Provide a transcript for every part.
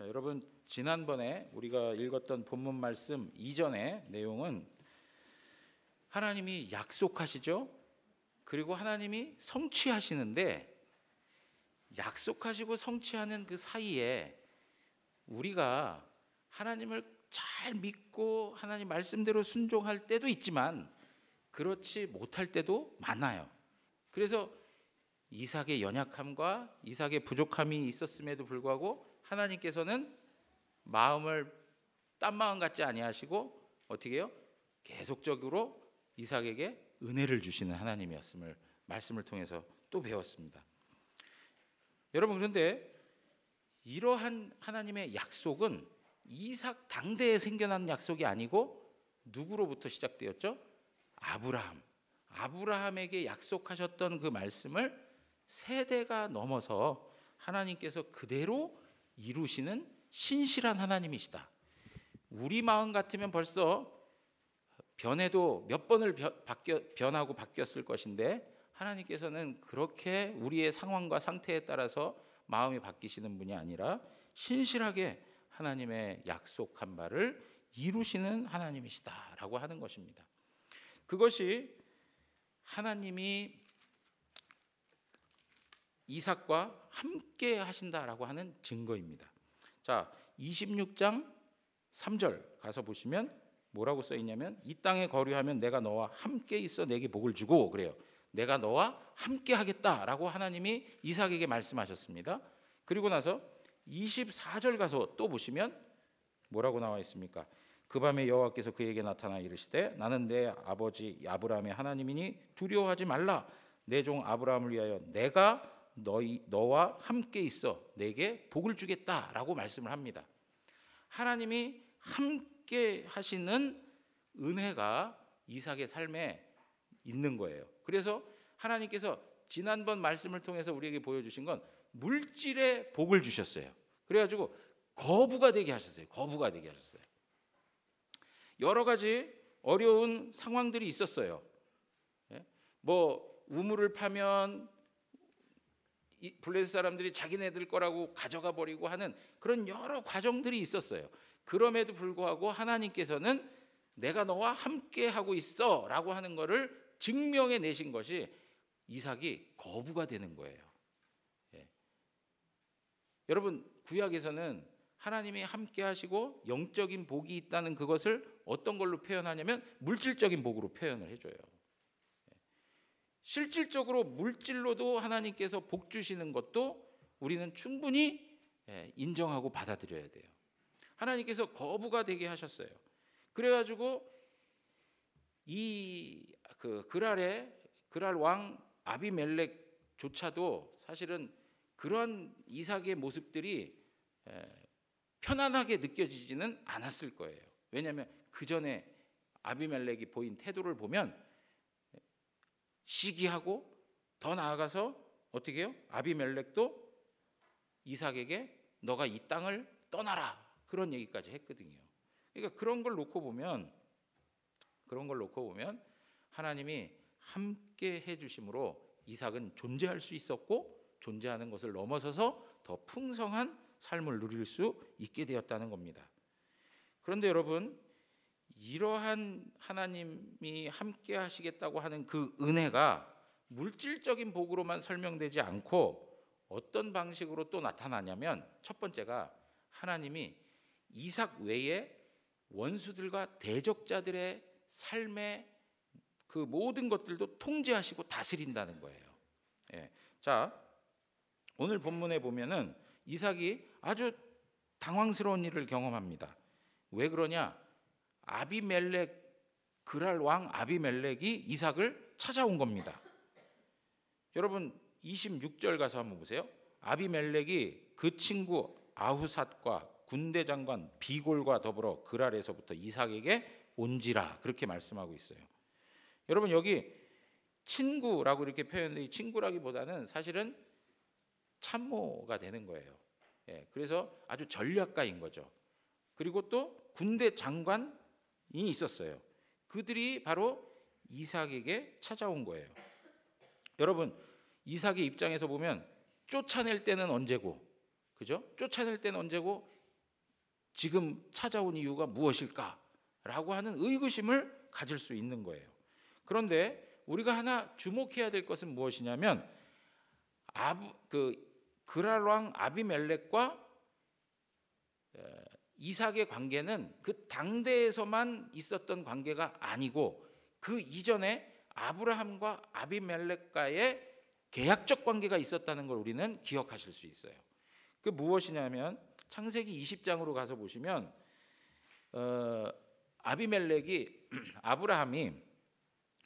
자, 여러분 지난번에 우리가 읽었던 본문 말씀 이전의 내용은 하나님이 약속하시죠. 그리고 하나님이 성취하시는데 약속하시고 성취하는 그 사이에 우리가 하나님을 잘 믿고 하나님 말씀대로 순종할 때도 있지만 그렇지 못할 때도 많아요. 그래서 이삭의 연약함과 이삭의 부족함이 있었음에도 불구하고 하나님께서는 마음을 딴 마음 같지 아니하시고 어떻게 해요? 계속적으로 이삭에게 은혜를 주시는 하나님이었음을 말씀을 통해서 또 배웠습니다. 여러분, 그런데 이러한 하나님의 약속은 이삭 당대에 생겨난 약속이 아니고 누구로부터 시작되었죠? 아브라함에게 약속하셨던 그 말씀을 세대가 넘어서 하나님께서 그대로 이루시는 신실한 하나님이시다. 우리 마음 같으면 벌써 변해도 몇 번을 변하고 바뀌었을 것인데 하나님께서는 그렇게 우리의 상황과 상태에 따라서 마음이 바뀌시는 분이 아니라 신실하게 하나님의 약속한 바를 이루시는 하나님이시다라고 하는 것입니다. 그것이 하나님이 이삭과 함께 하신다라고 하는 증거입니다. 자, 26장 3절 가서 보시면 뭐라고 써 있냐면 이 땅에 거류하면 내가 너와 함께 있어 내게 복을 주고 그래요. 내가 너와 함께 하겠다라고 하나님이 이삭에게 말씀하셨습니다. 그리고 나서 24절 가서 또 보시면 뭐라고 나와 있습니까? 그 밤에 여호와께서 그에게 나타나 이르시되 나는 내 아버지 아브라함의 하나님이니 두려워하지 말라. 내 종 아브라함을 위하여 내가 너와 함께 있어 내게 복을 주겠다라고 말씀을 합니다. 하나님이 함께 하시는 은혜가 이삭의 삶에 있는 거예요. 그래서 하나님께서 지난번 말씀을 통해서 우리에게 보여주신 건 물질의 복을 주셨어요. 그래가지고 거부가 되게 하셨어요. 여러 가지 어려운 상황들이 있었어요. 뭐 우물을 파면 블레셋 사람들이 자기네들 거라고 가져가 버리고 하는 그런 여러 과정들이 있었어요. 그럼에도 불구하고 하나님께서는 내가 너와 함께 하고 있어 라고 하는 것을 증명해 내신 것이 이삭이 거부가 되는 거예요. 여러분, 구약에서는 하나님이 함께 하시고 영적인 복이 있다는 그것을 어떤 걸로 표현하냐면 물질적인 복으로 표현을 해줘요. 실질적으로 물질로도 하나님께서 복 주시는 것도 우리는 충분히 인정하고 받아들여야 돼요. 하나님께서 거부가 되게 하셨어요. 그래가지고 그랄 왕 아비멜렉조차도 사실은 그런 이삭의 모습들이 편안하게 느껴지지는 않았을 거예요. 왜냐하면 그 전에 아비멜렉이 보인 태도를 보면 시기하고 더 나아가서 어떻게 해요? 아비멜렉도 이삭에게 너가 이 땅을 떠나라 그런 얘기까지 했거든요. 그러니까 그런 걸 놓고 보면 하나님이 함께 해주심으로 이삭은 존재할 수 있었고 존재하는 것을 넘어서서 더 풍성한 삶을 누릴 수 있게 되었다는 겁니다. 그런데 여러분, 이러한 하나님이 함께 하시겠다고 하는 그 은혜가 물질적인 복으로만 설명되지 않고 어떤 방식으로 또 나타나냐면 첫 번째가 하나님이 이삭 외에 원수들과 대적자들의 삶의 그 모든 것들도 통제하시고 다스린다는 거예요. 자, 오늘 본문에 보면은 이삭이 아주 당황스러운 일을 경험합니다. 왜 그러냐? 그랄 왕 아비멜렉이 이삭을 찾아온 겁니다. 여러분 26절 가서 한번 보세요. 아비멜렉이 그 친구 아후삿과 군대 장관 비골과 더불어 그랄에서부터 이삭에게 온지라 그렇게 말씀하고 있어요. 여러분 여기 친구라고 이렇게 표현되는 친구라기보다는 사실은 참모가 되는 거예요. 그래서 아주 전략가인 거죠. 그리고 또 군대 장관이 있었어요. 그들이 바로 이삭에게 찾아온 거예요. 여러분 이삭의 입장에서 보면 쫓아낼 때는 언제고, 그죠? 쫓아낼 때는 언제고 지금 찾아온 이유가 무엇일까라고 하는 의구심을 가질 수 있는 거예요. 그런데 우리가 하나 주목해야 될 것은 무엇이냐면 그랄 왕 아비멜렉과 이삭의 관계는 그 당대에서만 있었던 관계가 아니고 그 이전에 아브라함과 아비멜렉과의 계약적 관계가 있었다는 걸 우리는 기억하실 수 있어요. 그 무엇이냐면 창세기 20장으로 가서 보시면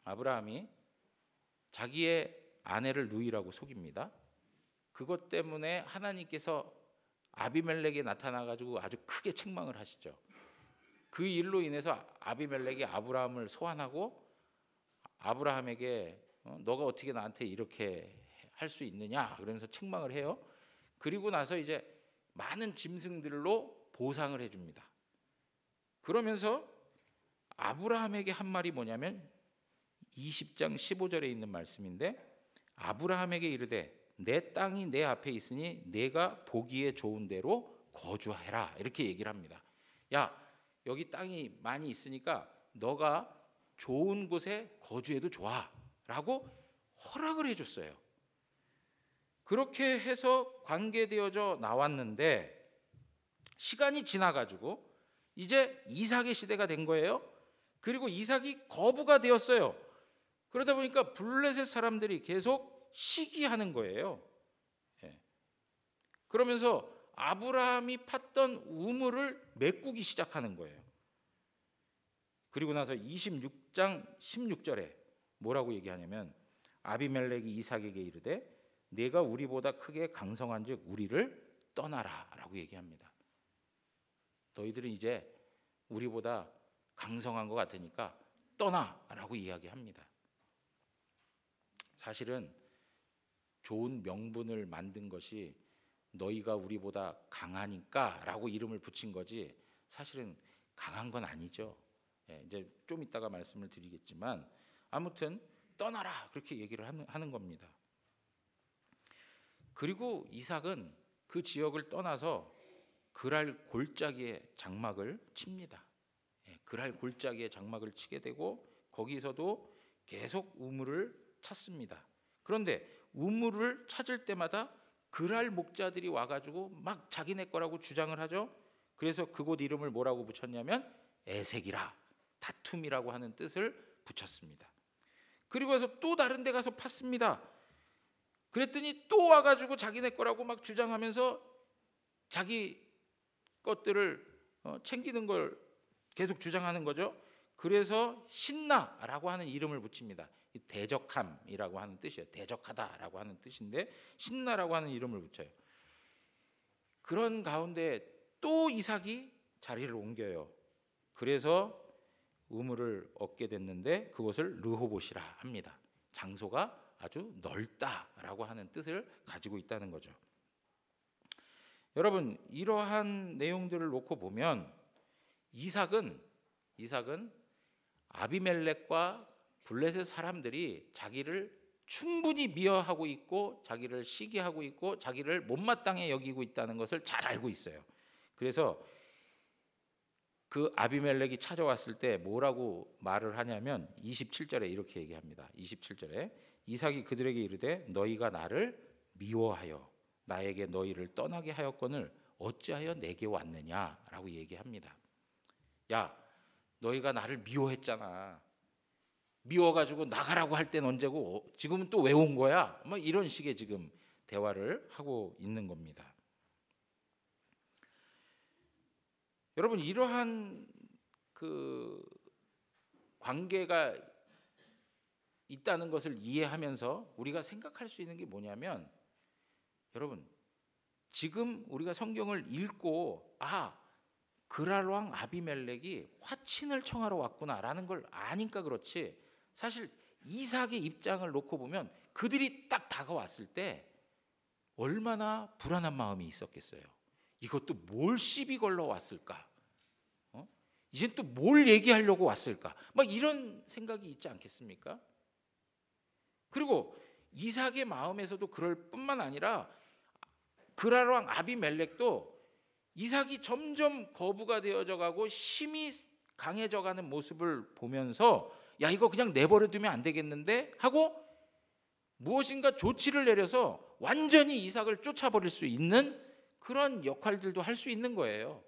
아브라함이 자기의 아내를 누이라고 속입니다. 그것 때문에 하나님께서 아비멜렉에 나타나 가지고 아주 크게 책망을 하시죠. 그 일로 인해서 아비멜렉이 아브라함을 소환하고 아브라함에게 너가 어떻게 나한테 이렇게 할 수 있느냐 그러면서 책망을 해요. 그리고 나서 이제 많은 짐승들로 보상을 해줍니다. 그러면서 아브라함에게 한 말이 뭐냐면 20장 15절에 있는 말씀인데, 아브라함에게 이르되 내 땅이 내 앞에 있으니 내가 보기에 좋은 대로 거주해라, 이렇게 얘기를 합니다. 야, 여기 땅이 많이 있으니까 너가 좋은 곳에 거주해도 좋아 라고 허락을 해줬어요. 그렇게 해서 관계되어져 나왔는데 시간이 지나가지고 이제 이삭의 시대가 된 거예요. 그리고 이삭이 거부가 되었어요. 그러다 보니까 블레셋 사람들이 계속 시기하는 거예요. 그러면서 아브라함이 팠던 우물을 메꾸기 시작하는 거예요. 그리고 나서 26장 16절에 뭐라고 얘기하냐면 아비멜렉이 이삭에게 이르되 내가 우리보다 크게 강성한즉 우리를 떠나라 라고 얘기합니다. 너희들은 이제 우리보다 강성한 것 같으니까 떠나 라고 이야기합니다. 사실은 좋은 명분을 만든 것이 너희가 우리보다 강하니까 라고 이름을 붙인 거지 사실은 강한 건 아니죠. 이제 좀 이따가 말씀을 드리겠지만 아무튼 떠나라 그렇게 얘기를 하는 겁니다. 그리고 이삭은 그 지역을 떠나서 그랄 골짜기에 장막을 칩니다. 그랄 골짜기에 장막을 치게 되고 거기서도 계속 우물을 찾습니다. 그런데 우물을 찾을 때마다 그랄 목자들이 와가지고 막 자기네 거라고 주장을 하죠. 그래서 그곳 이름을 뭐라고 붙였냐면 에색이라, 다툼이라고 하는 뜻을 붙였습니다. 그리고 해서 또 다른 데 가서 팠습니다. 그랬더니 또 와가지고 자기네 거라고 막 주장하면서 자기 것들을 챙기는 걸 계속 주장하는 거죠. 그래서 신나라고 하는 이름을 붙입니다. 대적함이라고 하는 뜻이에요. 대적하다라고 하는 뜻인데 신나라고 하는 이름을 붙여요. 그런 가운데 또 이삭이 자리를 옮겨요. 그래서 우물을 얻게 됐는데 그것을 르호봇이라 합니다. 장소가 아주 넓다라고 하는 뜻을 가지고 있다는 거죠. 여러분, 이러한 내용들을 놓고 보면 이삭은 아비멜렉과 블레셋 사람들이 자기를 충분히 미워하고 있고 자기를 시기하고 있고 자기를 못마땅해 여기고 있다는 것을 잘 알고 있어요. 그래서 그 아비멜렉이 찾아왔을 때 뭐라고 말을 하냐면 27절에 이렇게 얘기합니다. 27절에 이삭이 그들에게 이르되 너희가 나를 미워하여 나에게 너희를 떠나게 하였거늘 어찌하여 내게 왔느냐라고 얘기합니다. 야, 너희가 나를 미워했잖아. 미워가지고 나가라고 할 땐 언제고 지금은 또 왜 온 거야? 뭐 이런 식의 지금 대화를 하고 있는 겁니다. 여러분, 이러한 그 관계가 있다는 것을 이해하면서 우리가 생각할 수 있는 게 뭐냐면, 여러분, 지금 우리가 성경을 읽고 그랄 왕 아비멜렉이 화친을 청하러 왔구나라는 걸 아니까 그렇지, 사실 이삭의 입장을 놓고 보면 그들이 딱 다가왔을 때 얼마나 불안한 마음이 있었겠어요. 이것도 뭘 시비 걸러 왔을까? 이젠 또 뭘 얘기하려고 왔을까? 막 이런 생각이 있지 않겠습니까? 그리고 이삭의 마음에서도 그럴 뿐만 아니라 그랄 왕 아비멜렉도 이삭이 점점 거부가 되어져 가고 힘이 강해져 가는 모습을 보면서 야, 이거 그냥 내버려 두면 안 되겠는데 하고 무엇인가 조치를 내려서 완전히 이삭을 쫓아버릴 수 있는 그런 역할들도 할 수 있는 거예요.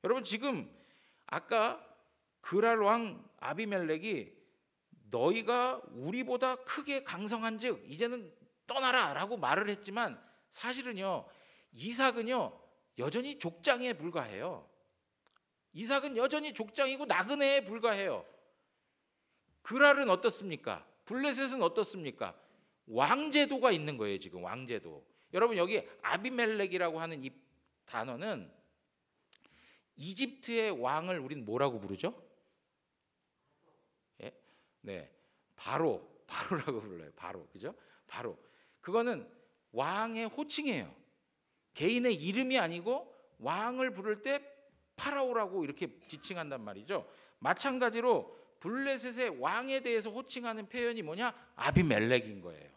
여러분, 지금 아까 그랄 왕 아비멜렉이 너희가 우리보다 크게 강성한즉 이제는 떠나라라고 말을 했지만 사실은요, 이삭은요 여전히 족장에 불과해요. 이삭은 여전히 족장이고 나그네에 불과해요. 그랄은 어떻습니까? 블레셋은 어떻습니까? 왕제도가 있는 거예요. 지금 왕제도. 여러분, 여기 아비멜렉이라고 하는 이 단어는 이집트의 왕을 우린 뭐라고 부르죠? 예? 네, 바로라고 불러요. 바로, 그죠? 바로. 그거는 왕의 호칭이에요. 개인의 이름이 아니고 왕을 부를 때 파라오라고 이렇게 지칭한단 말이죠. 마찬가지로 블레셋의 왕에 대해서 호칭하는 표현이 뭐냐? 아비멜렉인 거예요.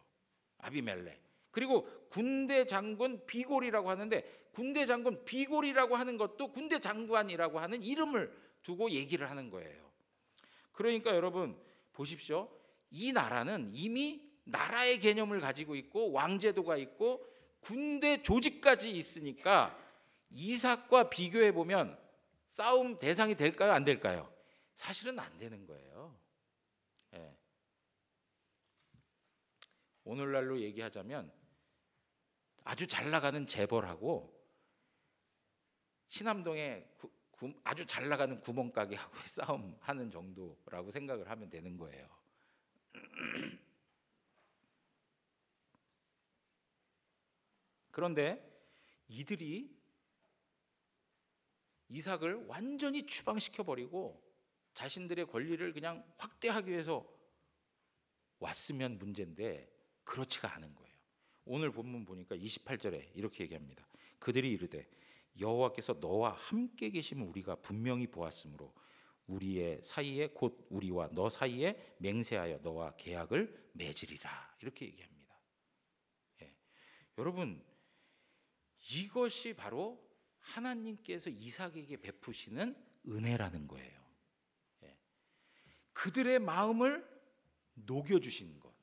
아비멜렉. 그리고 군대 장군 비골이라고 하는데, 군대 장군 비골이라고 하는 것도 군대 장관이라고 하는 이름을 두고 얘기를 하는 거예요. 그러니까 여러분 보십시오. 이 나라는 이미 나라의 개념을 가지고 있고 왕제도가 있고 군대 조직까지 있으니까 이삭과 비교해 보면 싸움 대상이 될까요? 안 될까요? 사실은 안 되는 거예요. 예. 오늘날로 얘기하자면 아주 잘 나가는 재벌하고 신암동에 아주 잘 나가는 구멍가게하고 싸움하는 정도라고 생각을 하면 되는 거예요. 그런데 이들이 이삭을 완전히 추방시켜버리고 자신들의 권리를 그냥 확대하기 위해서 왔으면 문제인데 그렇지가 않은 거예요. 오늘 본문 보니까 28절에 이렇게 얘기합니다. 그들이 이르되 여호와께서 너와 함께 계심을 우리가 분명히 보았으므로 우리의 사이에 곧 우리와 너 사이에 맹세하여 너와 계약을 맺으리라. 이렇게 얘기합니다. 예. 여러분, 이것이 바로 하나님께서 이삭에게 베푸시는 은혜라는 거예요. 예. 그들의 마음을 녹여주시는 것,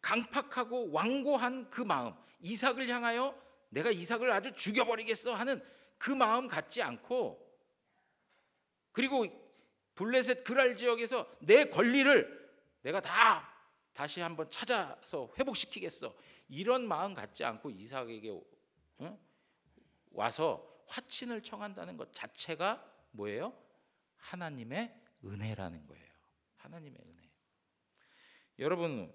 강팍하고 완고한 그 마음, 이삭을 향하여 내가 이삭을 아주 죽여버리겠어 하는 그 마음 갖지 않고, 그리고 블레셋 그랄 지역에서 내 권리를 내가 다시 한번 찾아서 회복시키겠어, 이런 마음 갖지 않고 이삭에게 와서 화친을 청한다는 것 자체가 뭐예요? 하나님의 은혜라는 거예요. 하나님의 은혜. 여러분,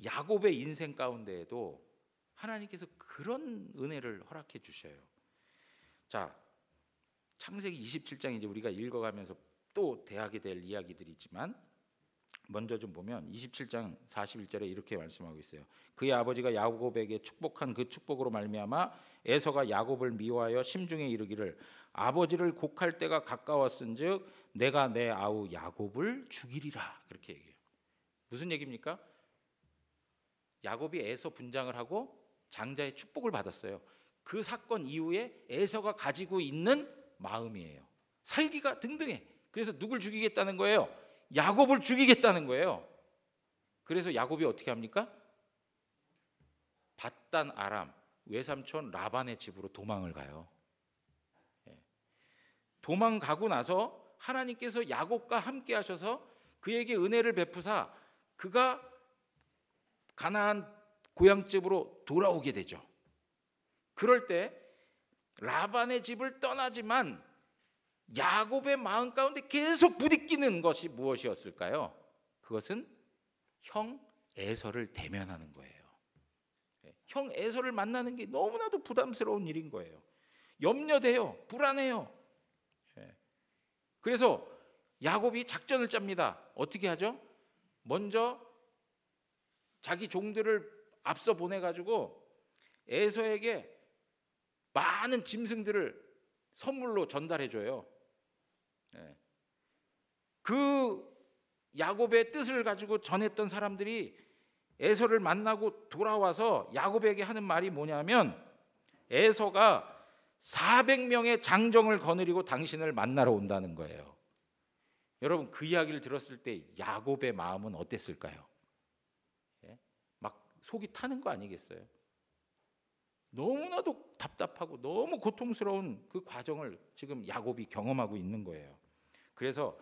야곱의 인생 가운데에도 하나님께서 그런 은혜를 허락해 주셔요. 자, 창세기 27장 이제 우리가 읽어가면서 또 대하게 될 이야기들이지만 먼저 좀 보면 27장 41절에 이렇게 말씀하고 있어요. 그의 아버지가 야곱에게 축복한 그 축복으로 말미암아 에서가 야곱을 미워하여 심중에 이르기를 아버지를 곡할 때가 가까웠은즉 내가 내 아우 야곱을 죽이리라. 그렇게 얘기해요. 무슨 얘기입니까? 야곱이 에서 분장을 하고 장자의 축복을 받았어요. 그 사건 이후에 에서가 가지고 있는 마음이에요. 살기가 등등해. 그래서 누굴 죽이겠다는 거예요? 야곱을 죽이겠다는 거예요. 그래서 야곱이 어떻게 합니까? 밧단 아람 외삼촌 라반의 집으로 도망을 가요. 도망가고 나서 하나님께서 야곱과 함께 하셔서 그에게 은혜를 베푸사 그가 가나안 고향집으로 돌아오게 되죠. 그럴 때 라반의 집을 떠나지만 야곱의 마음 가운데 계속 부딪히는 것이 무엇이었을까요? 그것은 형 에서를 대면하는 거예요. 형 에서를 만나는 게 너무나도 부담스러운 일인 거예요. 염려돼요. 불안해요. 그래서 야곱이 작전을 짭니다. 어떻게 하죠? 먼저 자기 종들을 앞서 보내가지고 에서에게 많은 짐승들을 선물로 전달해줘요. 그 야곱의 뜻을 가지고 전했던 사람들이 에서를 만나고 돌아와서 야곱에게 하는 말이 뭐냐면 에서가 400명의 장정을 거느리고 당신을 만나러 온다는 거예요. 여러분, 그 이야기를 들었을 때 야곱의 마음은 어땠을까요? 예? 막 속이 타는 거 아니겠어요? 너무나도 답답하고 너무 고통스러운 그 과정을 지금 야곱이 경험하고 있는 거예요. 그래서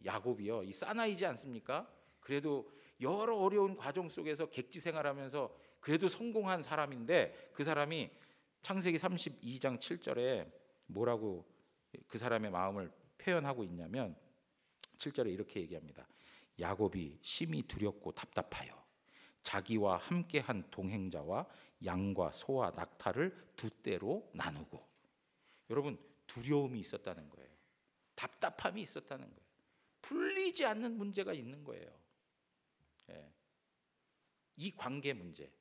야곱이요, 이 사나이지 않습니까? 그래도 여러 어려운 과정 속에서 객지 생활하면서 그래도 성공한 사람인데, 그 사람이 창세기 32장 7절에 뭐라고 그 사람의 마음을 표현하고 있냐면 7절에 이렇게 얘기합니다. 야곱이 심히 두렵고 답답하여 자기와 함께한 동행자와 양과 소와 낙타를 두 떼로 나누고. 여러분, 두려움이 있었다는 거예요. 답답함이 있었다는 거예요. 풀리지 않는 문제가 있는 거예요. 예. 이 관계 문제,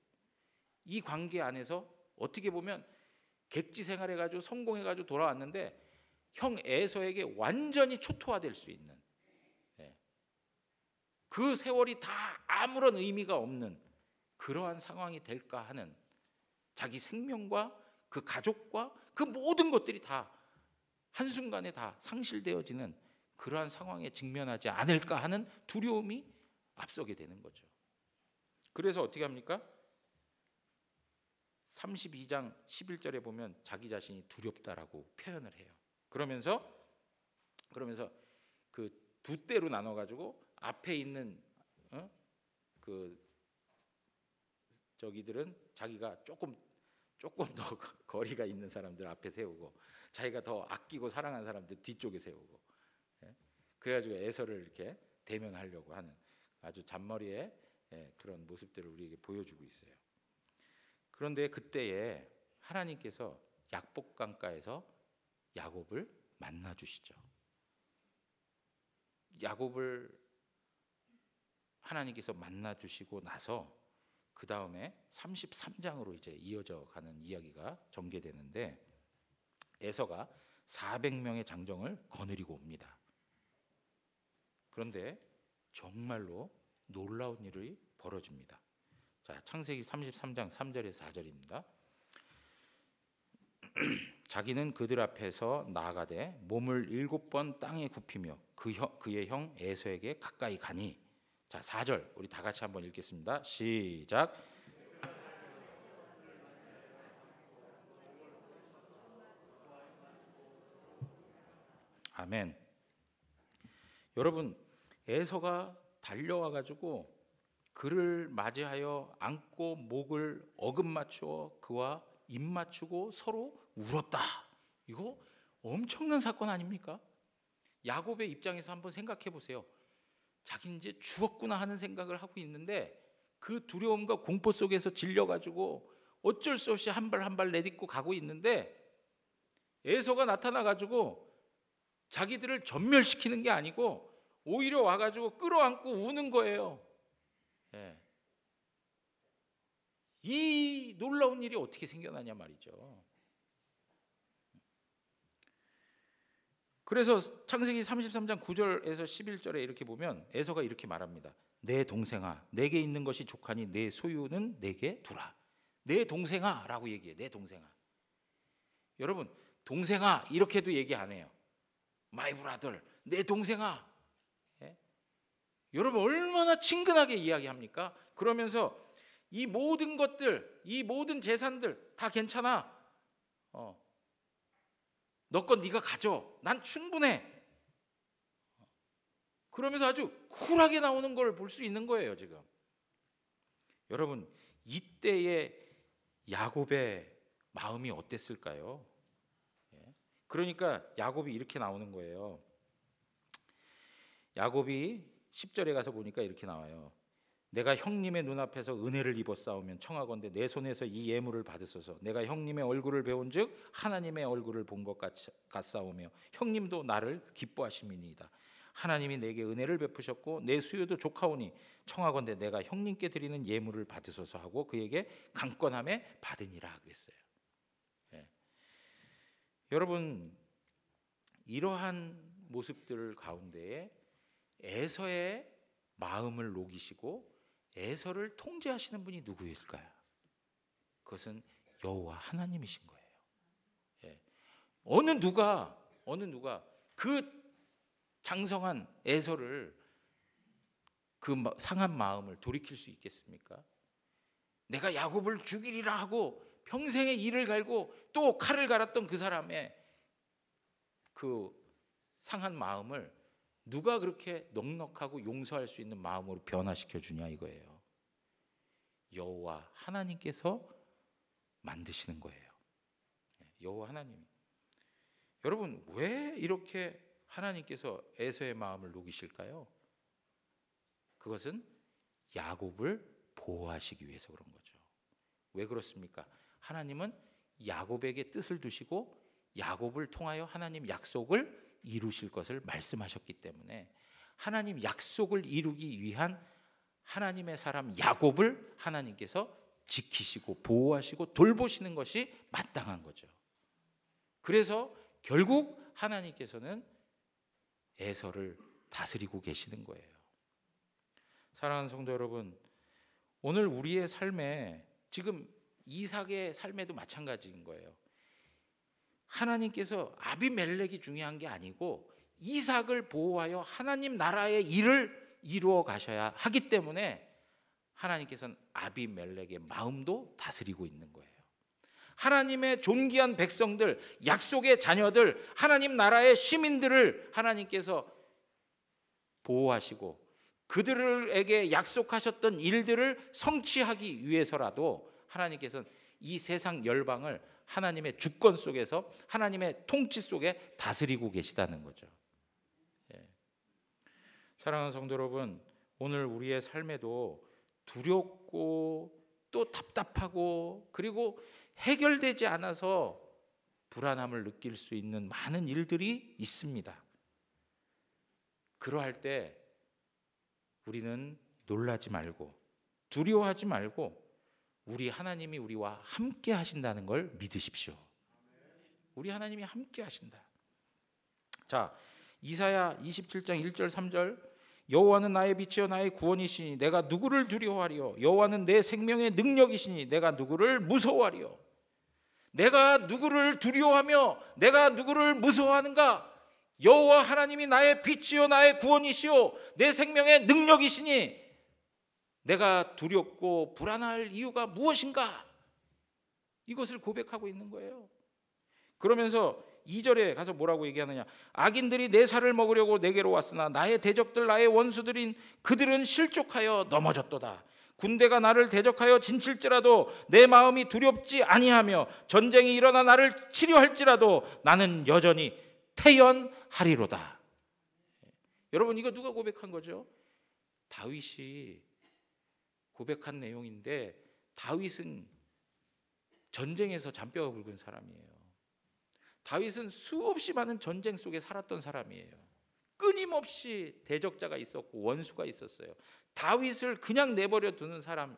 이 관계 안에서 어떻게 보면 객지 생활해가지고 성공해가지고 돌아왔는데 형 에서에게 완전히 초토화될 수 있는, 그 세월이 다 아무런 의미가 없는 그러한 상황이 될까 하는, 자기 생명과 그 가족과 그 모든 것들이 다 한순간에 다 상실되어지는 그러한 상황에 직면하지 않을까 하는 두려움이 앞서게 되는 거죠. 그래서 어떻게 합니까? 32장 11절에 보면 자기 자신이 두렵다라고 표현을 해요. 그러면서 그 두 떼로 나눠 가지고 앞에 있는 그 저기들은 자기가 조금 더 거리가 있는 사람들 앞에 세우고, 자기가 더 아끼고 사랑하는 사람들 뒤쪽에 세우고, 그래가지고 에서를 이렇게 대면하려고 하는 아주 잔머리의 그런 모습들을 우리에게 보여주고 있어요. 그런데 그때에 하나님께서 약복강가에서 야곱을 만나 주시죠. 야곱을 하나님께서 만나 주시고 나서 그 다음에 33장으로 이제 이어져 가는 이야기가 전개되는데, 에서가 400명의 장정을 거느리고 옵니다. 그런데 정말로 놀라운 일이 벌어집니다. 자, 창세기 33장 3절에서 4절입니다. 자기는 그들 앞에서 나아가되 몸을 7번 땅에 굽히며 그의 형 에서에게 가까이 가니. 자, 4절 우리 다 같이 한번 읽겠습니다. 시작. 아멘. 여러분, 에서가 달려와 가지고 그를 맞이하여 안고 목을 어긋맞추어 그와 입 맞추고 서로 울었다. 이거 엄청난 사건 아닙니까? 야곱의 입장에서 한번 생각해 보세요. 자기 이제 죽었구나 하는 생각을 하고 있는데 그 두려움과 공포 속에서 질려가지고 어쩔 수 없이 한 발 한 발 내딛고 가고 있는데, 에서가 나타나가지고 자기들을 전멸시키는 게 아니고 오히려 와가지고 끌어안고 우는 거예요. 이 놀라운 일이 어떻게 생겨나냐 말이죠. 그래서 창세기 33장 9절에서 11절에 이렇게 보면 에서가 이렇게 말합니다. 내 동생아, 내게 있는 것이 족하니 내 소유는 내게 두라. 내 동생아 라고 얘기해. 내 동생아. 여러분, 동생아 이렇게도 얘기 안 해요. 마이 브라더, 내 동생아. 여러분, 얼마나 친근하게 이야기합니까? 그러면서 이 모든 것들, 이 모든 재산들 다 괜찮아. 너 건 네가 가져. 난 충분해. 그러면서 아주 쿨하게 나오는 걸 볼 수 있는 거예요, 지금. 여러분, 이때의 야곱의 마음이 어땠을까요? 그러니까 야곱이 이렇게 나오는 거예요. 야곱이 10절에 가서 보니까 이렇게 나와요. 내가 형님의 눈앞에서 은혜를 입었사오면 청하건대 내 손에서 이 예물을 받으소서. 내가 형님의 얼굴을 배운즉 하나님의 얼굴을 본 것 같사오며 형님도 나를 기뻐하심이니이다. 하나님이 내게 은혜를 베푸셨고 내 수요도 족하오니 청하건대 내가 형님께 드리는 예물을 받으소서 하고 그에게 강권함에 받으니라 그랬어요. 여러분, 이러한 모습들 가운데에 에서의 마음을 녹이시고 에서를 통제하시는 분이 누구일까요? 그것은 여호와 하나님이신 거예요. 어느 누가 그 장성한 에서를 그 상한 마음을 돌이킬 수 있겠습니까? 내가 야곱을 죽이리라 하고 평생의 이를 갈고 또 칼을 갈았던 그 사람의 그 상한 마음을 누가 그렇게 넉넉하고 용서할 수 있는 마음으로 변화시켜 주냐 이거예요. 여호와 하나님께서 만드시는 거예요. 여호와 하나님. 여러분, 왜 이렇게 하나님께서 에서의 마음을 녹이실까요? 그것은 야곱을 보호하시기 위해서 그런 거죠. 왜 그렇습니까? 하나님은 야곱에게 뜻을 두시고 야곱을 통하여 하나님 약속을 이루실 것을 말씀하셨기 때문에 하나님 약속을 이루기 위한 하나님의 사람 야곱을 하나님께서 지키시고 보호하시고 돌보시는 것이 마땅한 거죠. 그래서 결국 하나님께서는 에서를 다스리고 계시는 거예요. 사랑하는 성도 여러분, 오늘 우리의 삶에 지금 이삭의 삶에도 마찬가지인 거예요. 하나님께서 아비멜렉이 중요한 게 아니고 이삭을 보호하여 하나님 나라의 일을 이루어 가셔야 하기 때문에 하나님께서는 아비멜렉의 마음도 다스리고 있는 거예요. 하나님의 존귀한 백성들, 약속의 자녀들, 하나님 나라의 시민들을 하나님께서 보호하시고 그들에게 약속하셨던 일들을 성취하기 위해서라도 하나님께서는 이 세상 열방을 하나님의 주권 속에서 하나님의 통치 속에 다스리고 계시다는 거죠. 사랑하는 성도 여러분, 오늘 우리의 삶에도 두렵고 또 답답하고 그리고 해결되지 않아서 불안함을 느낄 수 있는 많은 일들이 있습니다. 그러할 때 우리는 놀라지 말고 두려워하지 말고 우리 하나님이 우리와 함께 하신다는 걸 믿으십시오. 우리 하나님이 함께 하신다. 자, 이사야 27장 1절 3절 여호와는 나의 빛이요 나의 구원이시니 내가 누구를 두려워하리요? 여호와는 내 생명의 능력이시니 내가 누구를 무서워하리요? 내가 누구를 두려워하며 내가 누구를 무서워하는가? 여호와 하나님이 나의 빛이요 나의 구원이시요 내 생명의 능력이시니 내가 두렵고 불안할 이유가 무엇인가? 이것을 고백하고 있는 거예요. 그러면서 2절에 가서 뭐라고 얘기하느냐? 악인들이 내 살을 먹으려고 내게로 왔으나 나의 대적들 나의 원수들인 그들은 실족하여 넘어졌도다. 군대가 나를 대적하여 진칠지라도 내 마음이 두렵지 아니하며 전쟁이 일어나 나를 치료할지라도 나는 여전히 태연하리로다. 여러분, 이거 누가 고백한 거죠? 다윗이 고백한 내용인데 다윗은 전쟁에서 잔뼈가 굵은 사람이에요. 다윗은 수없이 많은 전쟁 속에 살았던 사람이에요. 끊임없이 대적자가 있었고 원수가 있었어요. 다윗을 그냥 내버려 두는 사람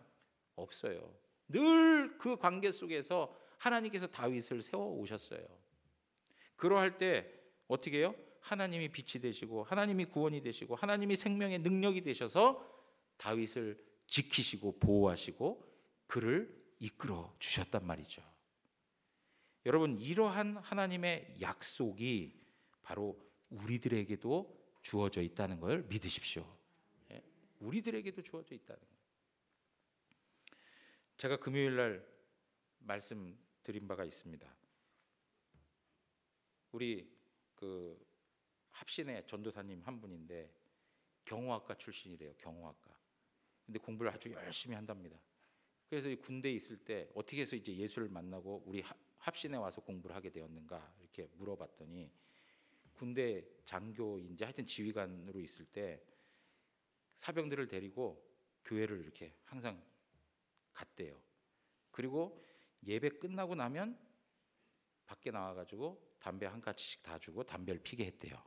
없어요. 늘 그 관계 속에서 하나님께서 다윗을 세워 오셨어요. 그러할 때 어떻게 해요? 하나님이 빛이 되시고 하나님이 구원이 되시고 하나님이 생명의 능력이 되셔서 다윗을 지키시고 보호하시고 그를 이끌어 주셨단 말이죠. 여러분, 이러한 하나님의 약속이 바로 우리들에게도 주어져 있다는 걸 믿으십시오. 우리들에게도 주어져 있다는 거예요. 제가 금요일 날 말씀드린 바가 있습니다. 우리 그 합신의 전도사님 한 분인데 경호학과 출신이래요. 경호학과. 근데 공부를 아주 열심히 한답니다. 그래서 군대에 있을 때 어떻게 해서 이제 예수를 만나고 우리 합신에 와서 공부를 하게 되었는가 이렇게 물어봤더니 군대 장교인지 하여튼 지휘관으로 있을 때 사병들을 데리고 교회를 이렇게 항상 갔대요. 그리고 예배 끝나고 나면 밖에 나와가지고 담배 한 가지씩 다 주고 담배를 피게 했대요.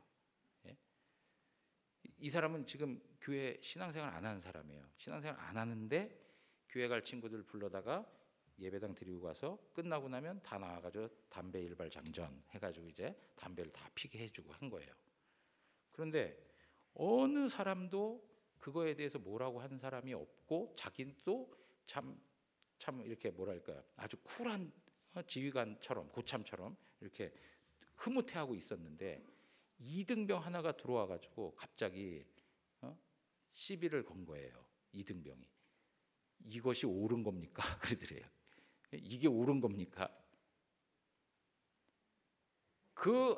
이 사람은 지금 교회 신앙생활 안 하는 사람이에요. 신앙생활 안 하는데 교회 갈 친구들 불러다가 예배당 데리고 가서 끝나고 나면 다 나와가지고 담배 일발 장전 해가지고 이제 담배를 다 피게 해주고 한 거예요. 그런데 어느 사람도 그거에 대해서 뭐라고 하는 사람이 없고 자기도 참 이렇게 뭐랄까요, 아주 쿨한 지휘관처럼 고참처럼 이렇게 흐뭇해하고 있었는데 이등병 하나가 들어와 가지고 갑자기 시비를 건 거예요. 이등병이. 이것이 옳은 겁니까? 그러더래요. 이게 옳은 겁니까? 그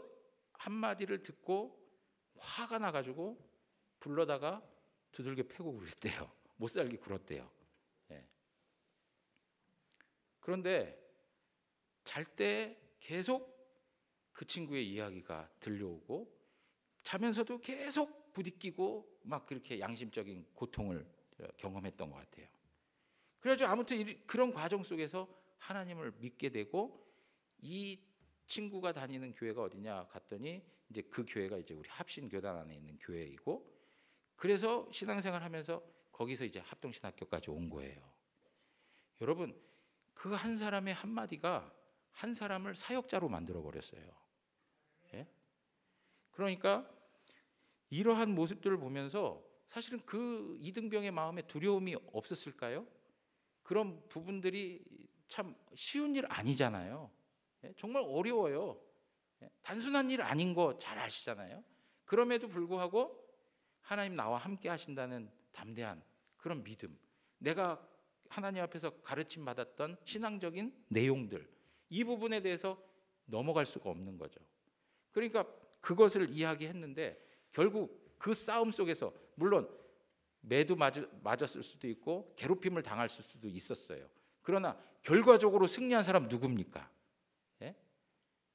한마디를 듣고 화가 나가지고 불러다가 두들겨 패고 그랬대요. 못살게 굴었대요. 예. 그런데 잘 때 계속 그 친구의 이야기가 들려오고 자면서도 계속 부딪히고 막 그렇게 양심적인 고통을 경험했던 것 같아요. 그래가지고 아무튼 그런 과정 속에서 하나님을 믿게 되고, 이 친구가 다니는 교회가 어디냐 갔더니 이제 그 교회가 이제 우리 합신교단 안에 있는 교회이고, 그래서 신앙생활 하면서 거기서 이제 합동신학교까지 온 거예요. 여러분, 그 한 사람의 한마디가 한 사람을 사역자로 만들어 버렸어요. 예? 그러니까 이러한 모습들을 보면서 사실은 그 이등병의 마음에 두려움이 없었을까요? 그런 부분들이 참 쉬운 일 아니잖아요. 정말 어려워요. 단순한 일 아닌 거 잘 아시잖아요. 그럼에도 불구하고 하나님 나와 함께 하신다는 담대한 그런 믿음, 내가 하나님 앞에서 가르침 받았던 신앙적인 내용들, 이 부분에 대해서 넘어갈 수가 없는 거죠. 그러니까 그것을 이야기했는데 결국 그 싸움 속에서 물론 매도 맞았을 수도 있고 괴롭힘을 당할 수도 있었어요. 그러나 결과적으로 승리한 사람 누굽니까? 예?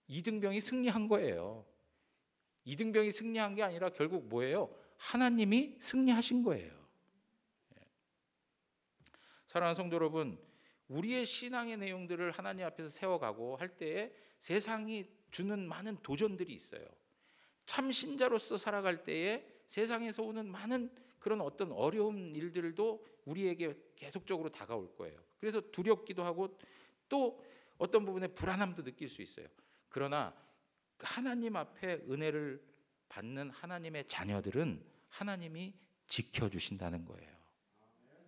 이등병이 승리한 거예요. 이등병이 승리한 게 아니라 결국 뭐예요? 하나님이 승리하신 거예요. 예. 사랑하는 성도 여러분, 우리의 신앙의 내용들을 하나님 앞에서 세워가고 할 때에 세상이 주는 많은 도전들이 있어요. 참 신자로서 살아갈 때에 세상에서 오는 많은 그런 어떤 어려운 일들도 우리에게 계속적으로 다가올 거예요. 그래서 두렵기도 하고 또 어떤 부분에 불안함도 느낄 수 있어요. 그러나 하나님 앞에 은혜를 받는 하나님의 자녀들은 하나님이 지켜주신다는 거예요.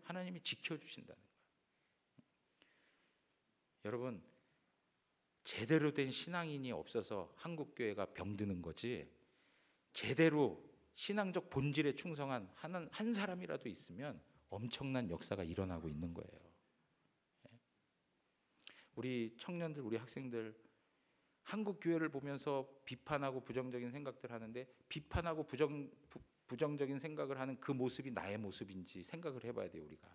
하나님이 지켜주신다는 거예요. 여러분, 제대로 된 신앙인이 없어서 한국교회가 병드는 거지, 제대로 신앙적 본질에 충성한 한 사람이라도 있으면 엄청난 역사가 일어나고 있는 거예요. 우리 청년들, 우리 학생들 한국 교회를 보면서 비판하고 부정적인 생각들 하는데, 비판하고 부정적인 생각을 하는 그 모습이 나의 모습인지 생각을 해봐야 돼요. 우리가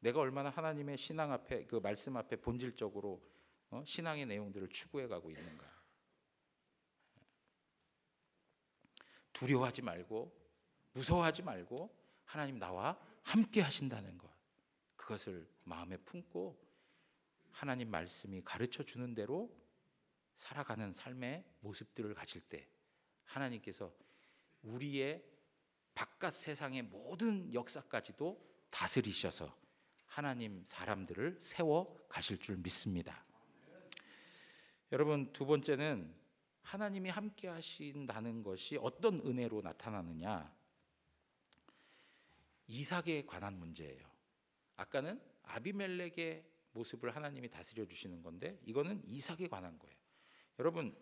내가 얼마나 하나님의 신앙 앞에, 그 말씀 앞에 본질적으로 신앙의 내용들을 추구해가고 있는가. 두려워하지 말고 무서워하지 말고 하나님 나와 함께 하신다는 것, 그것을 마음에 품고 하나님 말씀이 가르쳐 주는 대로 살아가는 삶의 모습들을 가질 때 하나님께서 우리의 바깥 세상의 모든 역사까지도 다스리셔서 하나님 사람들을 세워 가실 줄 믿습니다. 여러분, 두 번째는 하나님이 함께 하신다는 것이 어떤 은혜로 나타나느냐, 이삭에 관한 문제예요. 아까는 아비멜렉의 모습을 하나님이 다스려 주시는 건데, 이거는 이삭에 관한 거예요. 여러분,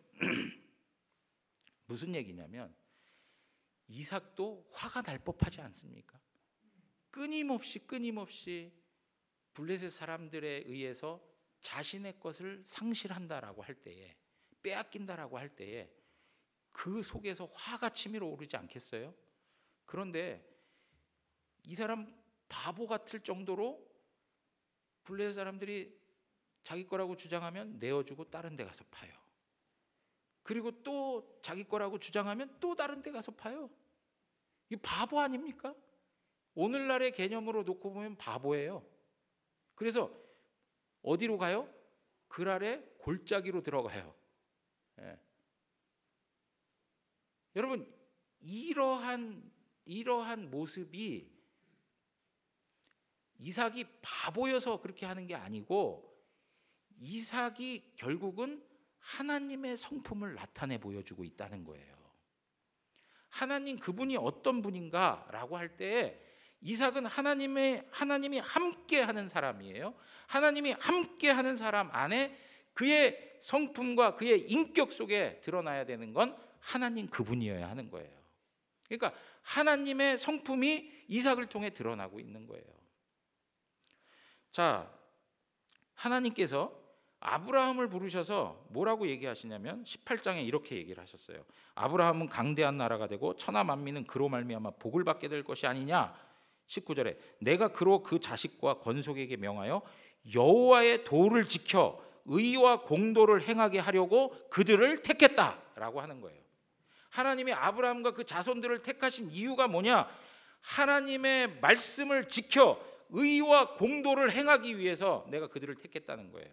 무슨 얘기냐면 이삭도 화가 날 법하지 않습니까? 끊임없이 블레셋 사람들에 의해서 자신의 것을 상실한다라고 할 때에, 빼앗긴다라고 할 때에 그 속에서 화가 치밀어 오르지 않겠어요? 그런데 이 사람 바보 같을 정도로 블레셋 사람들이 자기 거라고 주장하면 내어주고 다른 데 가서 파요. 그리고 또 자기 거라고 주장하면 또 다른 데 가서 파요. 이 바보 아닙니까? 오늘날의 개념으로 놓고 보면 바보예요. 그래서 어디로 가요? 글 아래 골짜기로 들어가요. 예. 여러분, 이러한 모습이 이삭이 바보여서 그렇게 하는 게 아니고, 이삭이 결국은 하나님의 성품을 나타내 보여주고 있다는 거예요. 하나님, 그분이 어떤 분인가라고 할 때 이삭은 하나님이 함께하는 사람이에요. 하나님이 함께하는 사람 안에 그의 성품과 그의 인격 속에 드러나야 되는 건 하나님 그분이어야 하는 거예요. 그러니까 하나님의 성품이 이삭을 통해 드러나고 있는 거예요. 자, 하나님께서 아브라함을 부르셔서 뭐라고 얘기하시냐면 18장에 이렇게 얘기를 하셨어요. 아브라함은 강대한 나라가 되고 천하 만민은 그로 말미암아 복을 받게 될 것이 아니냐. 19절에 내가 그로 그 자식과 건속에게 명하여 여호와의 도를 지켜 의와 공도를 행하게 하려고 그들을 택했다라고 하는 거예요. 하나님이 아브라함과 그 자손들을 택하신 이유가 뭐냐? 하나님의 말씀을 지켜 의와 공도를 행하기 위해서 내가 그들을 택했다는 거예요.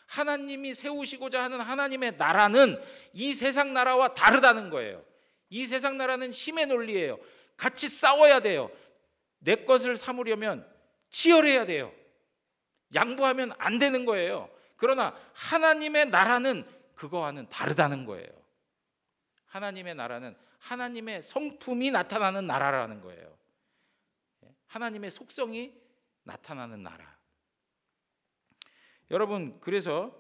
하나님이 세우시고자 하는 하나님의 나라는 이 세상 나라와 다르다는 거예요. 이 세상 나라는 힘의 논리예요. 같이 싸워야 돼요. 내 것을 삼으려면 치열해야 돼요. 양보하면 안 되는 거예요. 그러나 하나님의 나라는 그거와는 다르다는 거예요. 하나님의 나라는 하나님의 성품이 나타나는 나라라는 거예요. 하나님의 속성이 나타나는 나라. 여러분, 그래서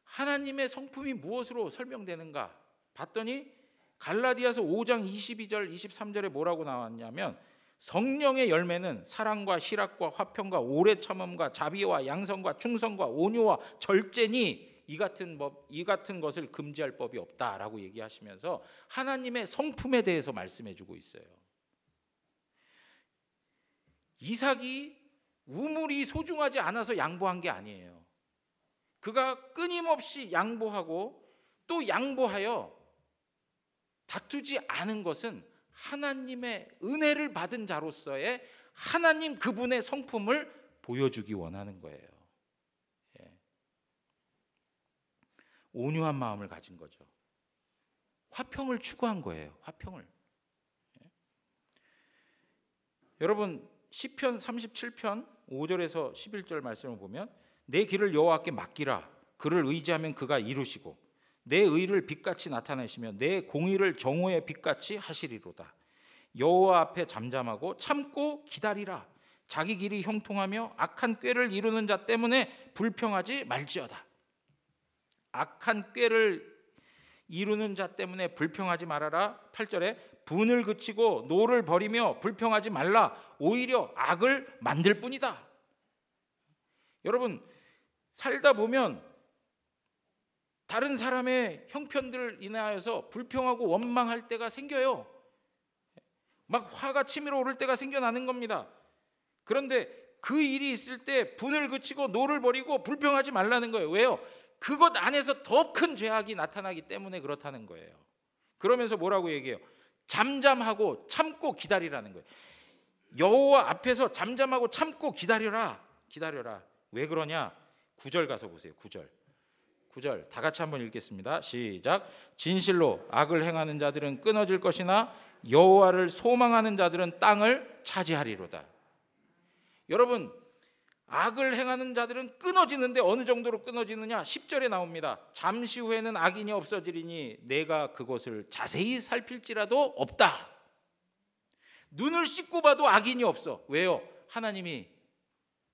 하나님의 성품이 무엇으로 설명되는가 봤더니 갈라디아서 5장 22절 23절에 뭐라고 나왔냐면 성령의 열매는 사랑과 희락과 화평과 오래 참음과 자비와 양선과 충성과 온유와 절제니 이 같은 것을 금지할 법이 없다라고 얘기하시면서 하나님의 성품에 대해서 말씀해 주고 있어요. 이삭이 우물이 소중하지 않아서 양보한 게 아니에요. 그가 끊임없이 양보하고 또 양보하여 다투지 않은 것은 하나님의 은혜를 받은 자로서의 하나님 그분의 성품을 보여주기 원하는 거예요. 온유한 마음을 가진 거죠. 화평을 추구한 거예요. 화평을. 여러분 시편 37편 5절에서 11절 말씀을 보면 내 길을 여호와께 맡기라. 그를 의지하면 그가 이루시고 내 의를 빛같이 나타내시며 내 공의를 정오의 빛같이 하시리로다. 여호와 앞에 잠잠하고 참고 기다리라. 자기 길이 형통하며 악한 꾀를 이루는 자 때문에 불평하지 말지어다. 악한 꾀를 이루는 자 때문에 불평하지 말아라. 8절에 분을 그치고 노를 버리며 불평하지 말라. 오히려 악을 만들 뿐이다. 여러분 살다 보면 다른 사람의 형편들을 인하여서 불평하고 원망할 때가 생겨요. 막 화가 치밀어 오를 때가 생겨나는 겁니다. 그런데 그 일이 있을 때 분을 그치고 노를 버리고 불평하지 말라는 거예요. 왜요? 그것 안에서 더 큰 죄악이 나타나기 때문에 그렇다는 거예요. 그러면서 뭐라고 얘기해요? 잠잠하고 참고 기다리라는 거예요. 여호와 앞에서 잠잠하고 참고 기다려라. 기다려라. 왜 그러냐? 9절 가서 보세요. 9절 다 같이 한번 읽겠습니다. 시작. 진실로 악을 행하는 자들은 끊어질 것이나 여호와를 소망하는 자들은 땅을 차지하리로다. 여러분 악을 행하는 자들은 끊어지는데 어느 정도로 끊어지느냐? 10절에 나옵니다. 잠시 후에는 악인이 없어지리니 내가 그것을 자세히 살필지라도 없다. 눈을 씻고 봐도 악인이 없어. 왜요? 하나님이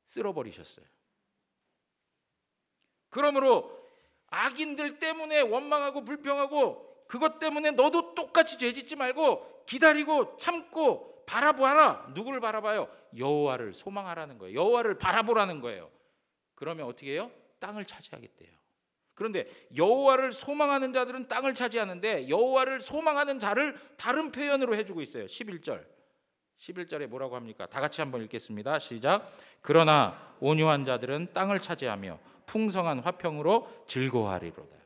쓸어버리셨어요. 그러므로 악인들 때문에 원망하고 불평하고 그것 때문에 너도 똑같이 죄짓지 말고 기다리고 참고 바라보아라. 누구를 바라봐요? 여호와를 소망하라는 거예요. 여호와를 바라보라는 거예요. 그러면 어떻게 해요? 땅을 차지하겠대요. 그런데 여호와를 소망하는 자들은 땅을 차지하는데 여호와를 소망하는 자를 다른 표현으로 해주고 있어요. 11절에 뭐라고 합니까? 다 같이 한번 읽겠습니다. 시작. 그러나 온유한 자들은 땅을 차지하며 풍성한 화평으로 즐거워하리로다.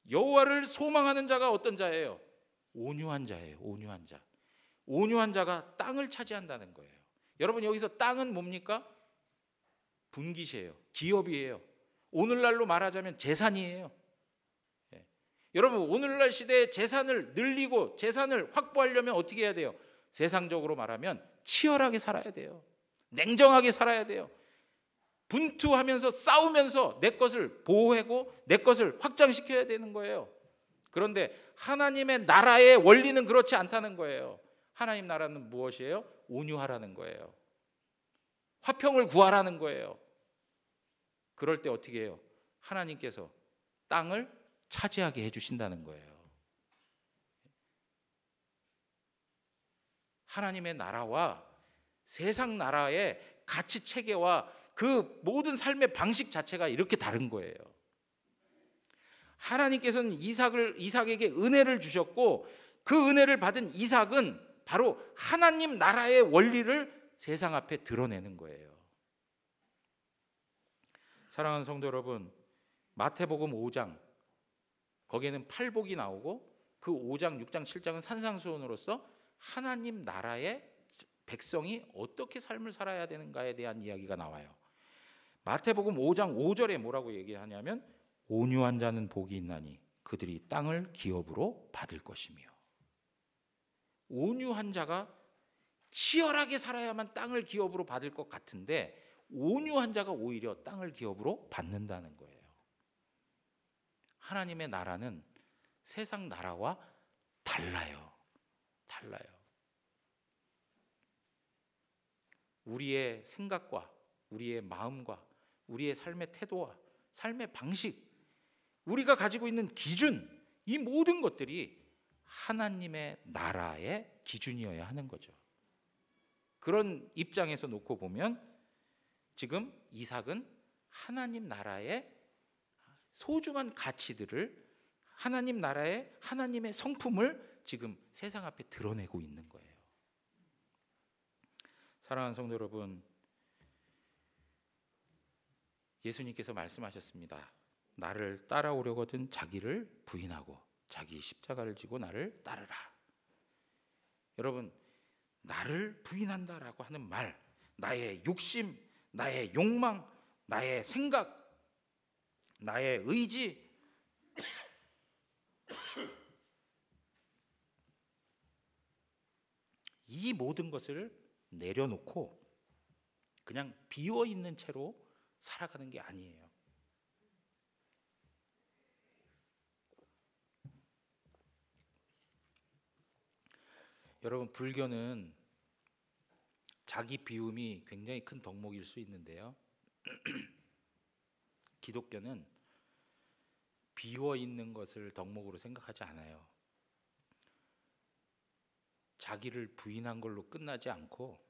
여호와를 소망하는 자가 어떤 자예요? 온유한 자예요. 온유한 자. 온유한 자가 땅을 차지한다는 거예요. 여러분 여기서 땅은 뭡니까? 분깃이에요. 기업이에요. 오늘날로 말하자면 재산이에요. 여러분 오늘날 시대에 재산을 늘리고 재산을 확보하려면 어떻게 해야 돼요? 세상적으로 말하면 치열하게 살아야 돼요. 냉정하게 살아야 돼요. 분투하면서 싸우면서 내 것을 보호하고 내 것을 확장시켜야 되는 거예요. 그런데 하나님의 나라의 원리는 그렇지 않다는 거예요. 하나님 나라는 무엇이에요? 온유하라는 거예요. 화평을 구하라는 거예요. 그럴 때 어떻게 해요? 하나님께서 땅을 차지하게 해주신다는 거예요. 하나님의 나라와 세상 나라의 가치 체계와 그 모든 삶의 방식 자체가 이렇게 다른 거예요. 하나님께서는 이삭에게 은혜를 주셨고, 그 은혜를 받은 이삭은 바로 하나님 나라의 원리를 세상 앞에 드러내는 거예요. 사랑하는 성도 여러분, 마태복음 5장 거기에는 팔복이 나오고, 그 5장, 6장, 7장은 산상수훈으로서 하나님 나라의 백성이 어떻게 삶을 살아야 되는가에 대한 이야기가 나와요. 마태복음 5장 5절에 뭐라고 얘기하냐면, 온유한 자는 복이 있나니 그들이 땅을 기업으로 받을 것이며. 온유한 자가 치열하게 살아야만 땅을 기업으로 받을 것 같은데, 온유한 자가 오히려 땅을 기업으로 받는다는 거예요. 하나님의 나라는 세상 나라와 달라요. 우리의 생각과 우리의 마음과 우리의 삶의 태도와 삶의 방식, 우리가 가지고 있는 기준, 이 모든 것들이 하나님의 나라의 기준이어야 하는 거죠. 그런 입장에서 놓고 보면 지금 이삭은 하나님 나라의 소중한 가치들을, 하나님 나라의 하나님의 성품을 지금 세상 앞에 드러내고 있는 거예요. 사랑하는 성도 여러분, 예수님께서 말씀하셨습니다. 나를 따라오려거든 자기를 부인하고 자기 십자가를 지고 나를 따르라. 여러분, 나를 부인한다라고 하는 말, 나의 욕심, 나의 욕망, 나의 생각, 나의 의지, 이 모든 것을 내려놓고 그냥 비어 있는 채로 살아가는 게 아니에요. 여러분, 불교는 자기 비움이 굉장히 큰 덕목일 수 있는데요, 기독교는 비워 있는 것을 덕목으로 생각하지 않아요. 자기를 부인한 걸로 끝나지 않고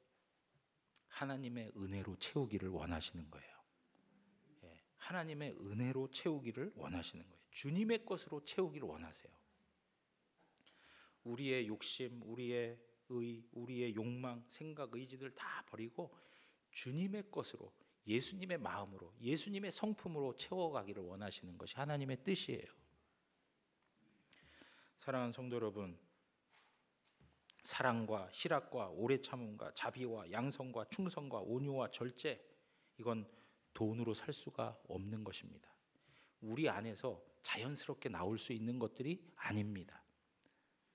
하나님의 은혜로 채우기를 원하시는 거예요. 하나님의 은혜로 채우기를 원하시는 거예요. 주님의 것으로 채우기를 원하세요. 우리의 욕심, 우리의 의, 우리의 욕망, 생각, 의지들 다 버리고 주님의 것으로, 예수님의 마음으로, 예수님의 성품으로 채워가기를 원하시는 것이 하나님의 뜻이에요. 사랑하는 성도 여러분, 사랑과 희락과 오래 참음과 자비와 양성과 충성과 온유와 절제, 이건 돈으로 살 수가 없는 것입니다. 우리 안에서 자연스럽게 나올 수 있는 것들이 아닙니다.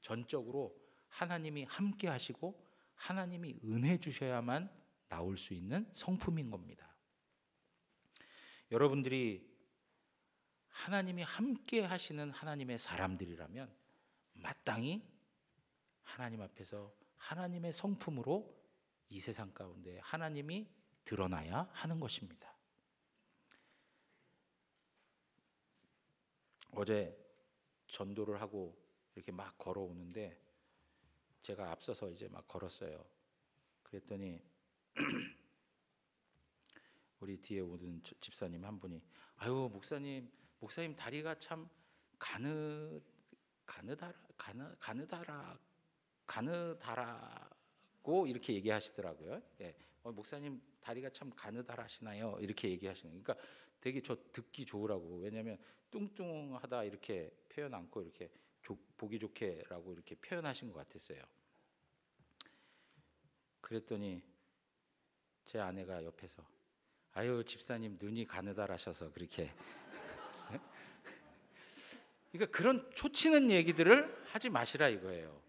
전적으로 하나님이 함께 하시고 하나님이 은혜 주셔야만 나올 수 있는 성품인 겁니다. 여러분들이 하나님이 함께 하시는 하나님의 사람들이라면 마땅히 하나님 앞에서 하나님의 성품으로 이 세상 가운데 하나님이 드러나야 하는 것입니다. 어제 전도를 하고 이렇게 막 걸어오는데 제가 앞서서 이제 막 걸었어요. 그랬더니 우리 뒤에 오던 집사님 한 분이, 아유 목사님 다리가 참 가느다라고 이렇게 얘기하시더라고요. 목사님 다리가 참 가느다라시나요? 이렇게 얘기하시는. 그러니까 되게 저 듣기 좋으라고. 왜냐하면 뚱뚱하다 이렇게 표현 않고 이렇게 보기 좋게라고 이렇게 표현하신 것 같았어요. 그랬더니 제 아내가 옆에서, 아유 집사님 눈이 가느다라셔서 그렇게. 그러니까 그런 초치는 얘기들을 하지 마시라 이거예요.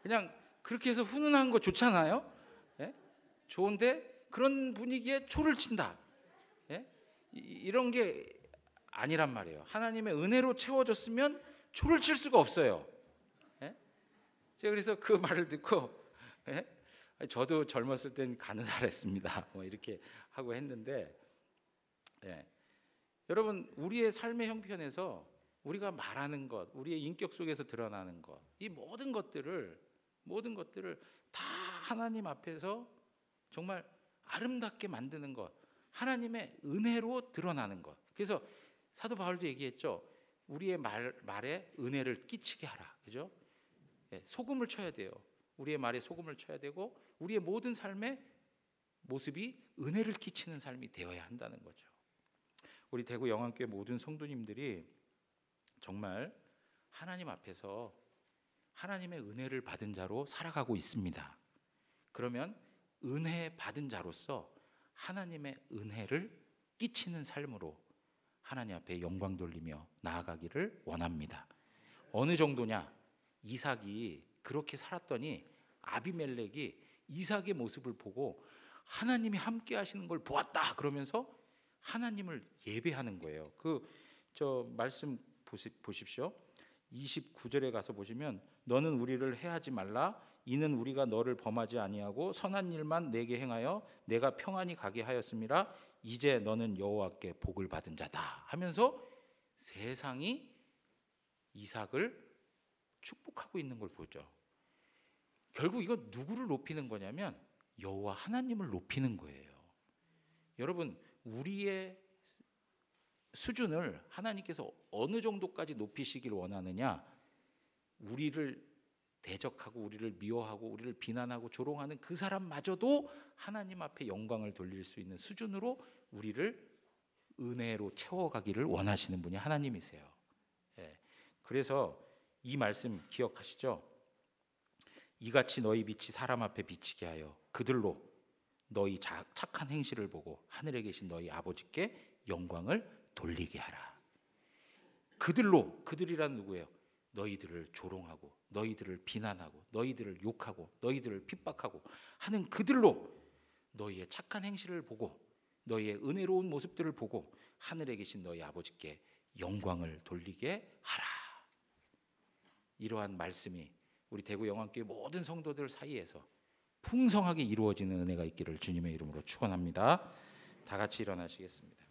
그냥 그렇게 해서 훈훈한 거 좋잖아요. 좋은데 그런 분위기에 초를 친다. 이런 게 아니란 말이에요. 하나님의 은혜로 채워졌으면 초를 칠 수가 없어요. 제가 그래서 그 말을 듣고, 저도 젊었을 땐 가느다랬습니다. 뭐 이렇게 하고 했는데, 예. 여러분, 우리의 삶의 형편에서 우리가 말하는 것, 우리의 인격 속에서 드러나는 것, 이 모든 것들을 다 하나님 앞에서 정말 아름답게 만드는 것, 하나님의 은혜로 드러나는 것. 그래서 사도 바울도 얘기했죠. 우리의 말에 은혜를 끼치게 하라. 그죠? 예, 소금을 쳐야 돼요. 우리의 말에 소금을 쳐야 되고, 우리의 모든 삶의 모습이 은혜를 끼치는 삶이 되어야 한다는 거죠. 우리 대구 영안교회 모든 성도님들이 정말 하나님 앞에서 하나님의 은혜를 받은 자로 살아가고 있습니다. 그러면 은혜 받은 자로서 하나님의 은혜를 끼치는 삶으로 하나님 앞에 영광 돌리며 나아가기를 원합니다. 어느 정도냐? 이삭이 그렇게 살았더니 아비멜렉이 이삭의 모습을 보고 하나님이 함께 하시는 걸 보았다 그러면서 하나님을 예배하는 거예요. 저 말씀 보십시오. 29절에 가서 보시면 너는 우리를 해하지 말라. 이는 우리가 너를 범하지 아니하고 선한 일만 내게 행하여 내가 평안히 가게 하였음이라. 이제 너는 여호와께 복을 받은 자다 하면서 세상이 이삭을 축복하고 있는 걸 보죠. 결국 이건 누구를 높이는 거냐면 여호와 하나님을 높이는 거예요. 여러분, 우리의 수준을 하나님께서 어느 정도까지 높이시길 원하느냐? 우리를 대적하고 우리를 미워하고 우리를 비난하고 조롱하는 그 사람마저도 하나님 앞에 영광을 돌릴 수 있는 수준으로 우리를 은혜로 채워가기를 원하시는 분이 하나님이세요. 예. 그래서 이 말씀 기억하시죠? 이같이 너희 빛이 사람 앞에 비치게 하여 그들로 너희 착한 행실을 보고 하늘에 계신 너희 아버지께 영광을 돌리게 하라. 그들이란 누구예요? 너희들을 조롱하고 너희들을 비난하고 너희들을 욕하고 너희들을 핍박하고 하는 그들로 너희의 착한 행실을 보고 너희의 은혜로운 모습들을 보고 하늘에 계신 너희 아버지께 영광을 돌리게 하라. 이러한 말씀이 우리 대구 영안교회 모든 성도들 사이에서 풍성하게 이루어지는 은혜가 있기를 주님의 이름으로 축원합니다. 다 같이 일어나시겠습니다.